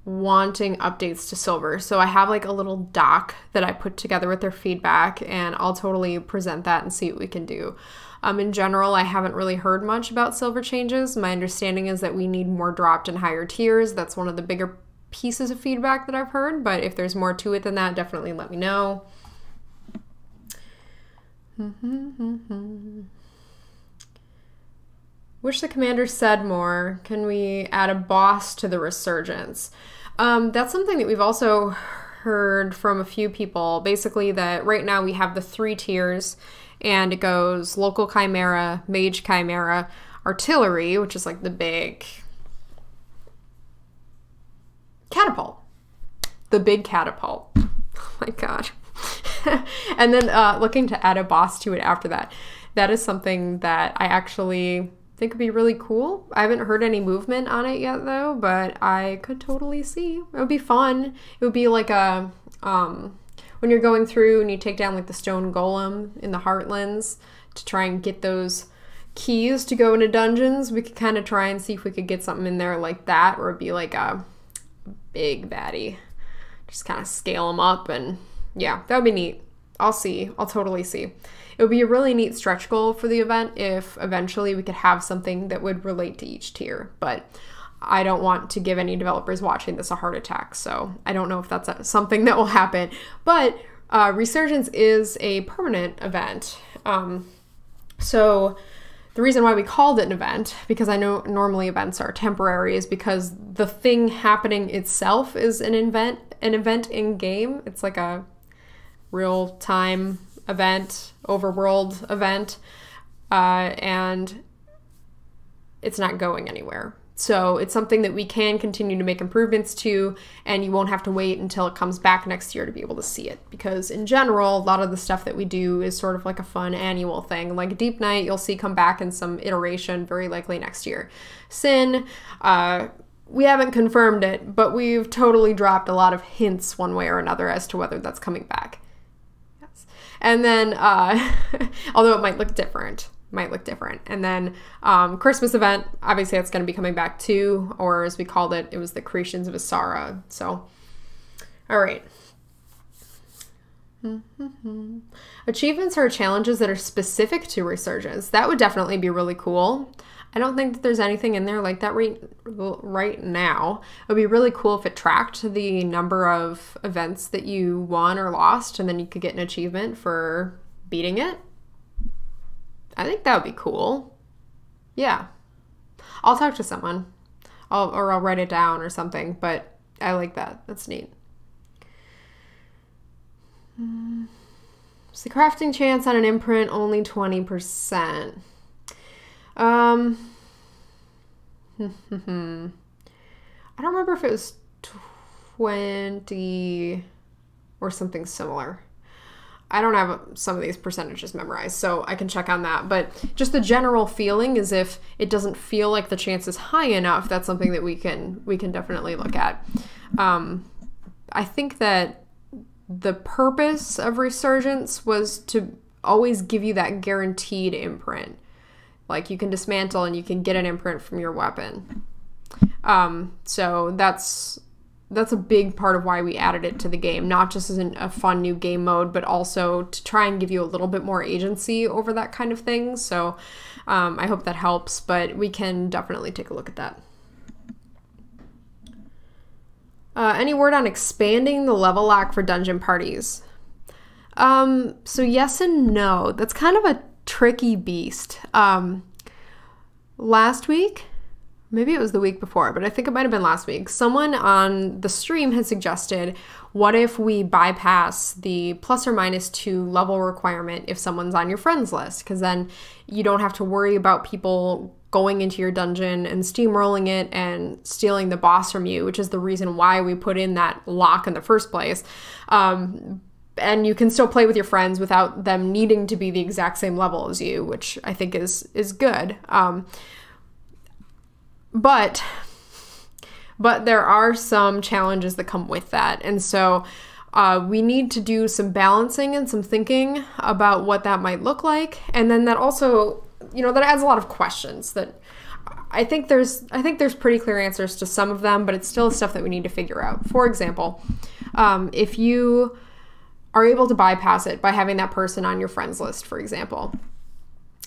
wanting updates to silver. So I have like a little doc that I put together with their feedback, and I'll totally present that and see what we can do. In general, I haven't really heard much about silver changes. My understanding is that we need more dropped in higher tiers. That's one of the bigger pieces of feedback that I've heard, but if there's more to it than that, definitely let me know. Wish the commander said more. Can we add a boss to the Resurgence? That's something that we've also heard from a few people. Basically that right now we have the 3 tiers, and it goes local chimera, mage chimera, artillery, which is like the big catapult. The big catapult. Oh my god. And then looking to add a boss to it after that. That is something that I actually think would be really cool. I haven't heard any movement on it yet though, but I could totally see. It would be fun. It would be like a when you're going through and you take down like the stone golem in the Heartlands to try and get those keys to go into dungeons, we could kind of try and see if we could get something in there like that, or it'd be like a big baddie. Just kind of scale them up, and yeah, that would be neat. I'll see. I'll totally see. It would be a really neat stretch goal for the event if eventually we could have something that would relate to each tier, but I don't want to give any developers watching this a heart attack, so I don't know if that's something that will happen. But Resurgence is a permanent event. So The reason why we called it an event, because I know normally events are temporary, is because the thing happening itself is an event in game. It's like a real-time event, overworld event, and it's not going anywhere. So it's something that we can continue to make improvements to, and you won't have to wait until it comes back next year to be able to see it. Because in general, a lot of the stuff that we do is sort of like a fun annual thing. Like Deep Night, you'll see come back in some iteration, very likely next year. Sin, we haven't confirmed it, but we've totally dropped a lot of hints one way or another as to whether that's coming back. Yes. And then, although it might look different. And then Christmas event, obviously that's going to be coming back too, or as we called it, it was the Creations of Asara. So, all right. Achievements are challenges that are specific to Resurgence. That would definitely be really cool. I don't think that there's anything in there like that right now. It would be really cool if it tracked the number of events that you won or lost, and then you could get an achievement for beating it. I think that would be cool. Yeah. I'll talk to someone. I'll write it down or something, but I like that. That's neat. Is the crafting chance on an imprint only 20%? I don't remember if it was 20 or something similar. I don't have some of these percentages memorized, so I can check on that. But just the general feeling is if it doesn't feel like the chance is high enough, that's something that we can definitely look at. I think that the purpose of Resurgence was to always give you that guaranteed imprint. Like you can dismantle and you can get an imprint from your weapon. So that's a big part of why we added it to the game, not just as a fun new game mode, but also to try and give you a little bit more agency over that kind of thing. So I hope that helps, but we can definitely take a look at that. Any word on expanding the level lock for dungeon parties? So yes and no. That's kind of a tricky beast. Last week, maybe it was the week before, but I think it might have been last week, someone on the stream had suggested, what if we bypass the +or-2 level requirement if someone's on your friends list? Because then you don't have to worry about people going into your dungeon and steamrolling it and stealing the boss from you, which is the reason why we put in that lock in the first place. And you can still play with your friends without them needing to be the exact same level as you, which I think is good. But there are some challenges that come with that. And so we need to do some balancing and some thinking about what that might look like. And then that also, that adds a lot of questions that I think there's pretty clear answers to some of them, but it's still stuff that we need to figure out. For example, if you are able to bypass it by having that person on your friends list, for example.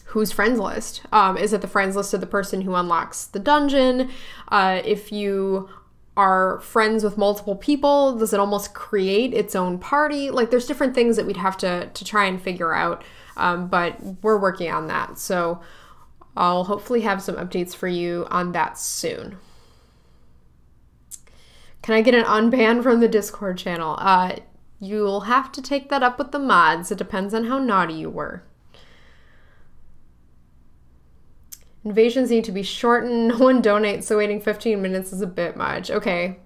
Whose friends list? Is it the friends list of the person who unlocks the dungeon? If you are friends with multiple people, does it almost create its own party? Like there's different things that we'd have to try and figure out, but we're working on that. So I'll hopefully have some updates for you on that soon. Can I get an unban from the Discord channel? You'll have to take that up with the mods. It depends on how naughty you were. Invasions need to be shortened. No one donates, so waiting 15 minutes is a bit much. Okay,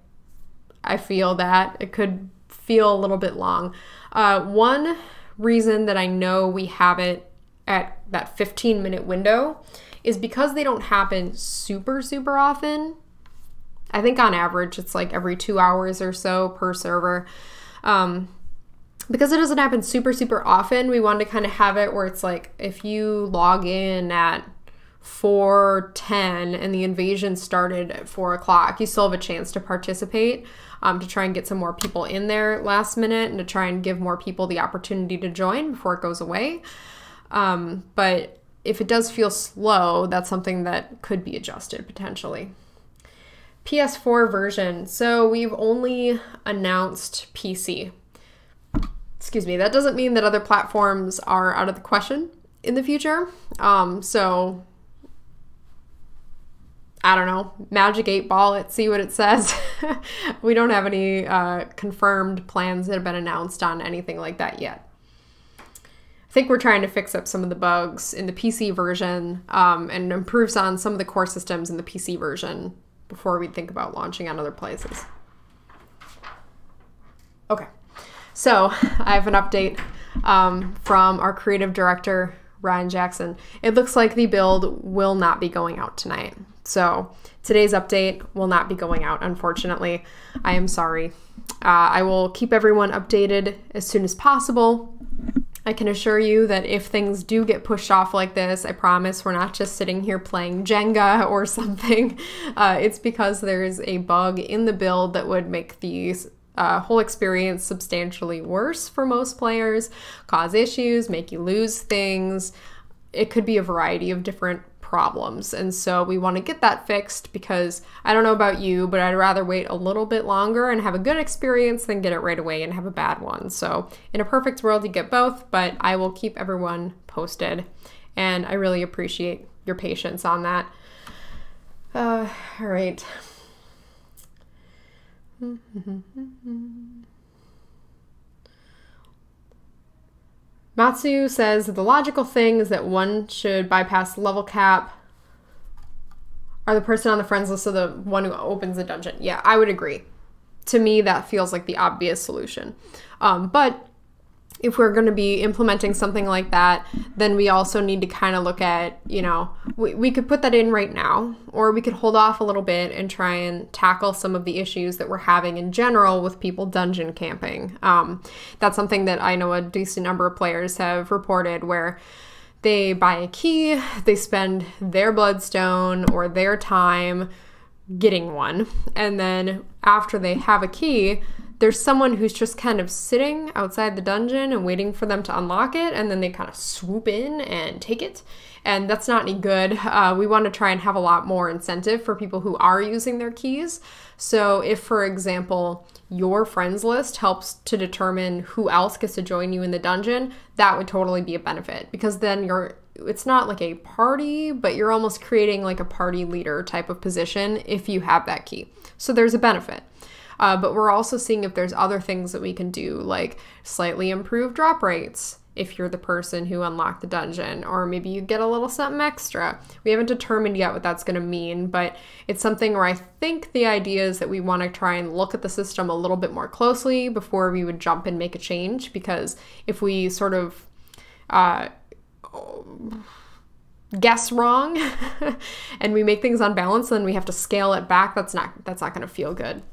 I feel that. It could feel a little bit long. One reason that I know we have it at that 15-minute window is because they don't happen super, super often. I think on average it's like every 2 hours or so per server. Because it doesn't happen super, super often, we wanted to kind of have it where it's like if you log in at 4:10 and the invasion started at 4 o'clock, you still have a chance to participate, to try and get some more people in there last minute and to try and give more people the opportunity to join before it goes away. But if it does feel slow, that's something that could be adjusted potentially. PS4 version. So we've only announced PC. Excuse me. That doesn't mean that other platforms are out of the question. in the future. So I don't know, Magic 8 Ball it, see what it says. We don't have any confirmed plans that have been announced on anything like that yet. I think we're trying to fix up some of the bugs in the PC version and improves on some of the core systems in the PC version before we think about launching on other places. Okay, so I have an update from our creative director, Ryan Jackson. It looks like the build will not be going out tonight. So today's update will not be going out, unfortunately. I am sorry. I will keep everyone updated as soon as possible. I can assure you that if things do get pushed off like this, I promise we're not just sitting here playing Jenga or something. It's because there's a bug in the build that would make the whole experience substantially worse for most players, cause issues, make you lose things. It could be a variety of different problems. And so we want to get that fixed because I don't know about you, but I'd rather wait a little bit longer and have a good experience than get it right away and have a bad one. So in a perfect world, you get both, but I will keep everyone posted. And I really appreciate your patience on that. All right. Matsu says the logical thing is that one should bypass level cap or the person on the friends list of the one who opens the dungeon. Yeah, I would agree. To me, that feels like the obvious solution. But if we're going to be implementing something like that, then we also need to kind of look at, you know, we could put that in right now, or we could hold off a little bit and try and tackle some of the issues that we're having in general with people dungeon camping. That's something that I know a decent number of players have reported where they buy a key, they spend their bloodstone or their time getting one, and then after they have a key, there's someone who's just kind of sitting outside the dungeon and waiting for them to unlock it, and then they kind of swoop in and take it, and that's not any good. We want to try and have a lot more incentive for people who are using their keys. So if, for example, your friends list helps to determine who else gets to join you in the dungeon, that would totally be a benefit, because then it's not like a party, but you're almost creating like a party leader type of position if you have that key. So there's a benefit. But we're also seeing if there's other things that we can do, like slightly improve drop rates if you're the person who unlocked the dungeon, or maybe you get a little something extra. We haven't determined yet what that's going to mean, but it's something where I think the idea is that we want to try and look at the system a little bit more closely before we would jump and make a change, because if we sort of guess wrong and we make things unbalanced, then we have to scale it back. That's not going to feel good.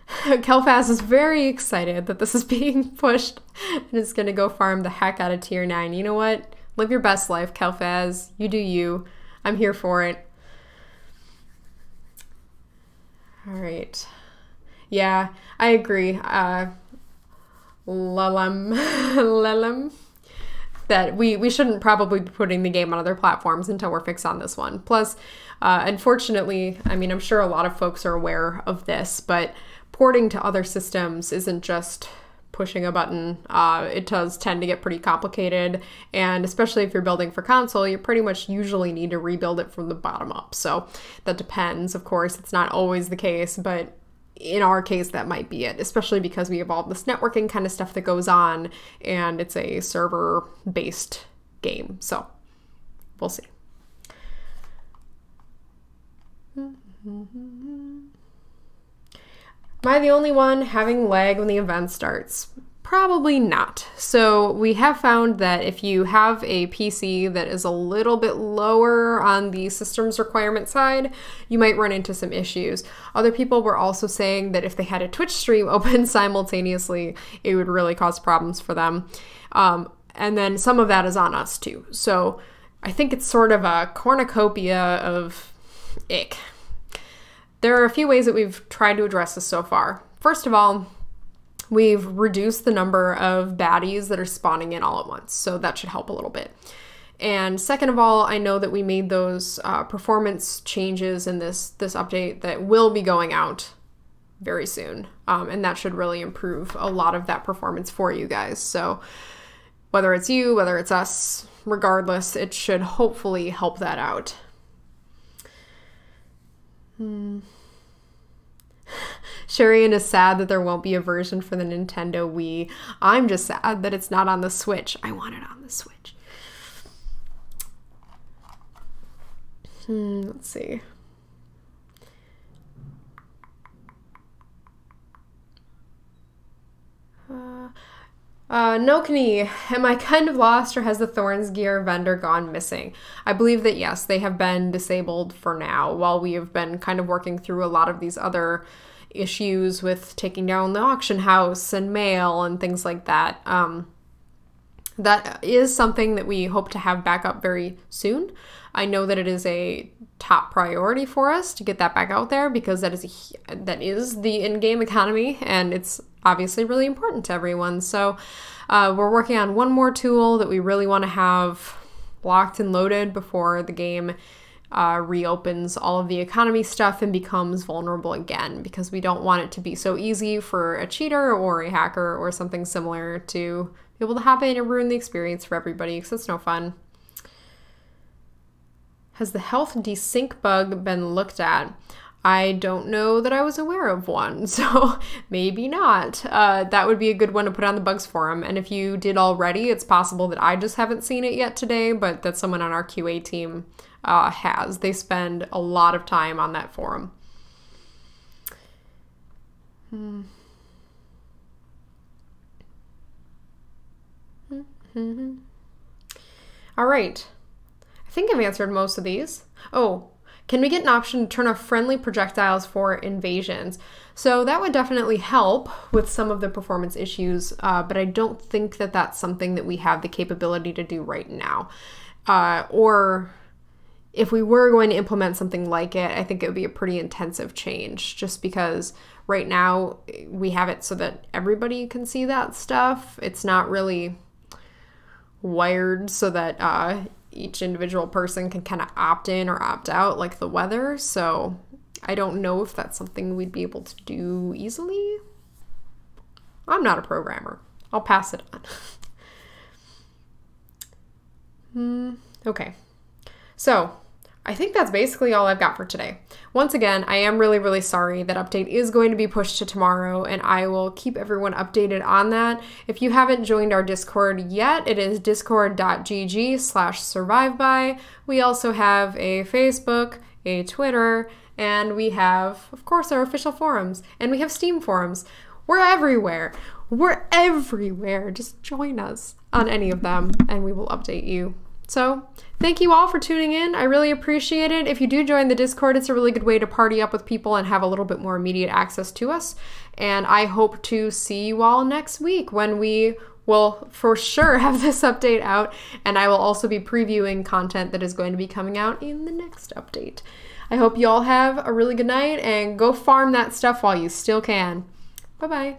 Kelfaz is very excited that this is being pushed and is going to go farm the heck out of tier 9. You know what? Live your best life, Kelfaz. You do you. I'm here for it. All right. Yeah, I agree. Lelem. That we shouldn't probably be putting the game on other platforms until we're fixed on this one. Plus, unfortunately, I mean, I'm sure a lot of folks are aware of this, but porting to other systems isn't just pushing a button. It does tend to get pretty complicated, and especially if you're building for console, you pretty much usually need to rebuild it from the bottom up. So that depends, of course. It's not always the case, but in our case, that might be it, especially because we have all this networking kind of stuff that goes on, and it's a server-based game. So we'll see. Am I the only one having lag when the event starts? Probably not. So we have found that if you have a PC that is a little bit lower on the systems requirement side, you might run into some issues. Other people were also saying that if they had a Twitch stream open simultaneously, it would really cause problems for them. And then some of that is on us too. So I think it's sort of a cornucopia of ick. There are a few ways that we've tried to address this so far. First of all, we've reduced the number of baddies that are spawning in all at once, so that should help a little bit. And second of all, I know that we made those performance changes in this update that will be going out very soon, and that should really improve a lot of that performance for you guys. So whether it's you, whether it's us, regardless, it should hopefully help that out. Sharian is sad that there won't be a version for the Nintendo Wii. I'm just sad that it's not on the Switch. I want it on the Switch. Let's see. Nokani, am I kind of lost, or has the Thorns gear vendor gone missing? I believe that yes, they have been disabled for now, while we have been kind of working through a lot of these other issues with taking down the auction house and mail and things like that. That is something that we hope to have back up very soon. I know that it is a top priority for us to get that back out there, because that is the in-game economy, and it's obviously really important to everyone. So we're working on one more tool that we really want to have locked and loaded before the game reopens all of the economy stuff and becomes vulnerable again, because we don't want it to be so easy for a cheater or a hacker or something similar to be able to hop in and ruin the experience for everybody, because it's no fun. Has the health desync bug been looked at? I don't know that I was aware of one, so maybe not. That would be a good one to put on the bugs forum. And if you did already, it's possible that I just haven't seen it yet today, but that someone on our QA team has. They spend a lot of time on that forum. All right. I think I've answered most of these. Oh, can we get an option to turn off friendly projectiles for invasions? So that would definitely help with some of the performance issues, but I don't think that that's something that we have the capability to do right now. Or if we were going to implement something like it, I think it would be a pretty intensive change, just because right now we have it so that everybody can see that stuff. It's not really wired so that each individual person can kind of opt in or opt out, like the weather. So I don't know if that's something we'd be able to do easily. I'm not a programmer. I'll pass it on. Okay. So I think that's basically all I've got for today. Once again, I am really, really sorry that update is going to be pushed to tomorrow, and I will keep everyone updated on that. If you haven't joined our Discord yet, it is discord.gg/surviveby. We also have a Facebook, a Twitter, and we have, of course, our official forums, and we have Steam forums. We're everywhere. We're everywhere. Just join us on any of them, and we will update you. So thank you all for tuning in. I really appreciate it. If you do join the Discord, it's a really good way to party up with people and have a little bit more immediate access to us. And I hope to see you all next week, when we will for sure have this update out. And I will also be previewing content that is going to be coming out in the next update. I hope you all have a really good night, and go farm that stuff while you still can. Bye-bye.